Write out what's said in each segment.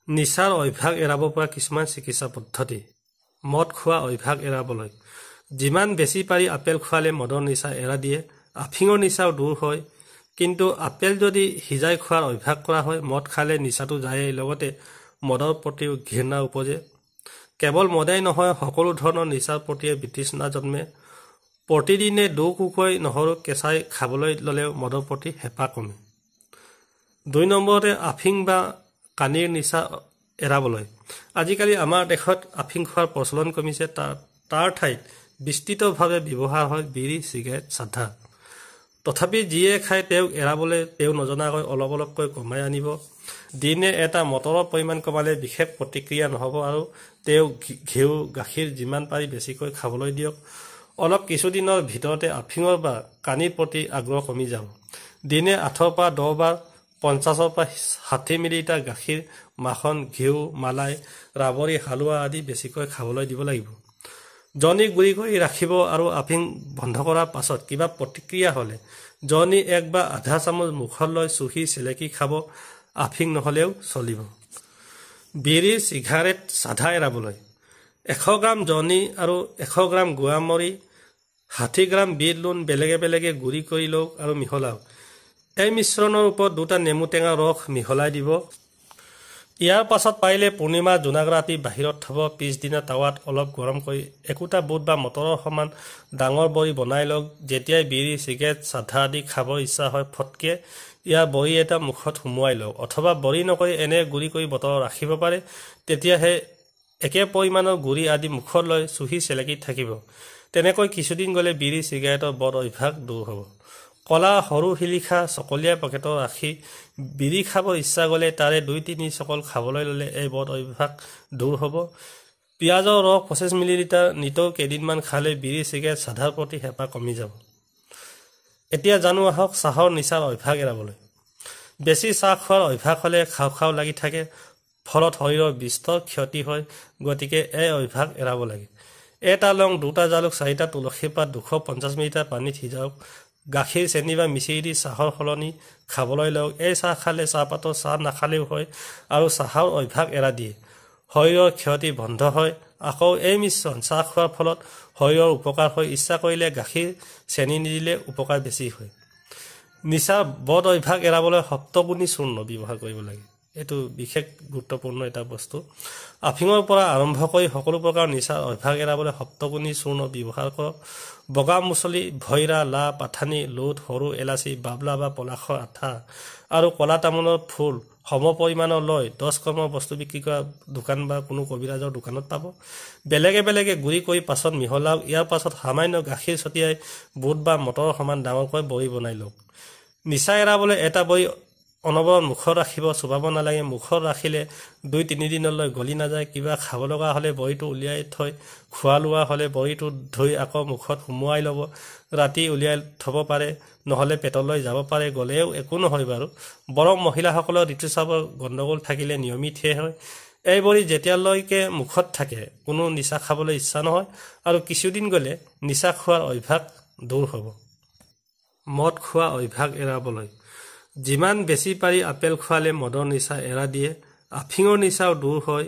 নিচাৰ অভ্যাস এৰাব পৰা কিছুমান চিকিৎসা পদ্ধতি। মদ খোৱা অভ্যাস এৰাবলৈ যিমান বেছি পাৰি আপেল খোৱালে মদৰ নিচা এৰা দিয়ে। আফিঙৰ নিচাও দূৰ হয়। কিন্তু আপেল যদি সিজাই খোৱাৰ অভ্যাস কৰা হয়, মদ খালে নিচাটো যায়েই, লগতে মদৰ প্ৰতিও ঘৃণা উপজে। কেৱল মদেই নহয়, সকলো ধৰণৰ নিচাৰ প্ৰতিয়ে বিতৃষ্ণা জন্মে। প্ৰতিদিনে দুকুকৈ নহৰু কেঁচাই খাবলৈ ল'লেও মদৰ প্ৰতি হেঁপাহ কমে। ২ নম্বৰতে আফিং বা কানিৰ নিচা এৰাবলৈ আজিকালি আমাৰ দেশত আফিং খোৱাৰ প্ৰচলন কমিছে। তাৰ ঠাইত বিস্তৃতভাৱে ব্যৱহাৰ হয় বিড়ি, চিগাৰেট, চাধা। তথাপি যিয়ে খায় তেওঁক এৰাবলৈ তেওঁ নজনাকৈ অলপ অলপকৈ কমাই আনিব। দিনে এটা মটৰৰ পৰিমাণ কমালে বিশেষ প্ৰতিক্ৰিয়া নহ'ব আৰু তেওঁ ঘিউ, গাখীৰ যিমান পাৰি বেছিকৈ খাবলৈ দিয়ক। অলপ কিছুদিনৰ ভিতৰতে আফিঙৰ বা কানিৰ প্ৰতি আগ্ৰহ কমি যাব। দিনে ৮ৰ পৰা ১০ বাৰ ৫০ৰ পৰা ৬০ মিলিলিটাৰ গাখীৰ, মাখন, ঘিউ, মালাই, ৰাবৰি, হালোৱা আদি বেছিকৈ খাবলৈ দিব লাগিব। জনি গুৰি কৰি ৰাখিব আৰু আফিং বন্ধ কৰাৰ পাছত কিবা প্ৰতিক্ৰিয়া হ'লে জনি ১ বা আধা চামুচ মুখত লৈ চুহি চেলেকি খাব। আফিং নহ'লেও চলিব। বিড়ি, চিগাৰেট, চাধা এৰাবলৈ ১০০ গ্ৰাম জনি আৰু ১০০ গ্ৰাম গুৱামৰি, ৬০ গ্ৰাম বিট লুণ বেলেগে বেলেগে গুৰি কৰি লওক আৰু মিহলাওক। এই মিশ্ৰণৰ ওপৰত 2টা নেমু টেঙা ৰস মিহলাই দিব। ইয়াৰ পাছত পাৰিলে পূৰ্ণিমা জোনাক ৰাতি বাহিৰত থ'ব। পিছদিনা টাৱাত অলপ গৰম কৰি একোটা বুট বা মটৰৰ সমান ডাঙৰ বড়ি বনাই লওক। যেতিয়াই বিড়ি, চিগাৰেট, চাধা আদি খাব ইচ্ছা হয়, ফটকে ইয়াৰ বড়ি এটা মুখত সুমুৱাই লওক, অথবা বড়ি নকৰি এনে গুৰি কৰি বটলত ৰাখিব পাৰে। তেতিয়াহে একে পৰিমাণৰ গুৰি আদি মুখত লৈ চুহি চেলেকি থাকিব। তেনেকৈ কিছুদিন গ'লে বিড়ি, চিগাৰেটৰ বদ অভ্যাস দূৰ হ'ব। কলা সৰু শিলিখা চকলীয়া পেকেটত ৰাখি বিড়ি খাব ইচ্ছা গ'লে তাৰে ২-৩ চকল খাবলৈ ল'লে এই বদ অভ্যাস দূৰ হ'ব। পিঁয়াজৰ ৰস ২৫ মিলিলিটাৰ নিতৌ কেইদিনমান খালে বিড়ি, চিগাৰেট, চাধাৰ প্ৰতি হেঁপাহ কমি যাব। এতিয়া জানো আহক চাহৰ নিচাৰ অভ্যাস এৰাবলৈ। বেছি চাহ খোৱাৰ অভ্যাস হ'লে খাওঁ খাওঁ লাগি থাকে, ফলত শৰীৰৰ বিস্তৰ ক্ষতি হয়। গতিকে এই অভ্যাস এৰাব লাগে। 1টা লং, 2টা জালুক, 4টা তুলসী পাত 250 মিলিলিটাৰ পানীত সিজাওক। গাখীৰ, চেনি বা মিচিৰি দি চাহৰ সলনি খাবলৈ লওক। এই চাহ খালে চাহপাতৰ চাহ নাখালেও হয় আৰু চাহৰ অভ্যাস এৰা দিয়ে। শৰীৰৰ ক্ষতি বন্ধ হয়। আকৌ এই মিশ্ৰণ চাহ খোৱাৰ ফলত শৰীৰৰ উপকাৰ হয়। ইচ্ছা কৰিলে গাখীৰ, চেনি নিদিলে উপকাৰ বেছি হয়। নিচাৰ বদ অভ্যাস এৰাবলৈ সপ্তগুণী চূৰ্ণ ব্যৱহাৰ কৰিব লাগে। এইটো বিশেষ গুৰুত্বপূৰ্ণ এটা বস্তু। আফিঙৰ পৰা আৰম্ভ কৰি সকলো প্ৰকাৰ নিচাৰ অভ্যাস এৰাবলৈ সপ্তগুণী চূৰ্ণ ব্যৱহাৰ কৰক। বগা মুছলি, ভৈৰা, লা, পাঠানি, লোট, সৰু এলাচি, বাবলা বা পলাশৰ আঠা আৰু কলা তামোলৰ ফুল সম পৰিমাণৰ লৈ 10 গ্ৰামৰ বস্তু বিক্ৰী কৰা দোকান বা কোনো কবিৰাজৰ দোকানত পাব। বেলেগে বেলেগে গুৰি কৰি পাছত মিহলাওক। ইয়াৰ পাছত সামান্য গাখীৰ ছটিয়াই বুট বা মটৰৰ সমান ডাঙৰকৈ বড়ি বনাই লওক। নিচা এৰাবলৈ এটা বড়ি অনবৰত মুখত ৰাখিব, চুবাব নালাগে। মুখত ৰাখিলে 2-3 দিনলৈ গলি নাযায়। কিবা খাব লগা হ'লে বড়িটো উলিয়াই থৈ, খোৱা লোৱা হ'লে বড়িটো ধুই আকৌ মুখত সুমুৱাই ল'ব। ৰাতি উলিয়াই থ'ব পাৰে, নহ'লে পেটলৈ যাব পাৰে, গ'লেও একো নহয় বাৰু। বৰং মহিলাসকলৰ ঋতুস্ৰাৱৰ গণ্ডগোল থাকিলে নিয়মিতহে হয়। এই বড়ি যেতিয়ালৈকে মুখত থাকে কোনো নিচা খাবলৈ ইচ্ছা নহয় আৰু কিছুদিন গ'লে নিচা খোৱাৰ অভ্যাস দূৰ হ'ব। মদ খোৱা অভ্যাস এৰাবলৈ যিমান বেছি পাৰি আপেল খোৱালে মদৰ নিচা এৰা দিয়ে। আফিঙৰ নিচাও দূৰ হয়।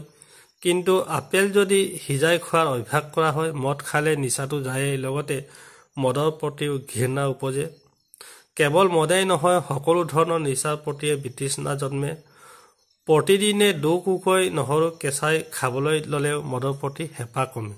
কিন্তু আপেল যদি সিজাই খোৱাৰ অভ্যাস কৰা হয়, মদ খালে নিচাটো যায়েই, লগতে মদৰ প্ৰতিও ঘৃণা উপজে। কেৱল মদেই নহয়, সকলো ধৰণৰ নিচাৰ প্ৰতিয়ে বিতৃষ্ণা জন্মে। প্ৰতিদিনে দুকুকৈ নহৰু কেঁচাই খাবলৈ ল'লেও মদৰ প্ৰতি হেঁপাহ কমে।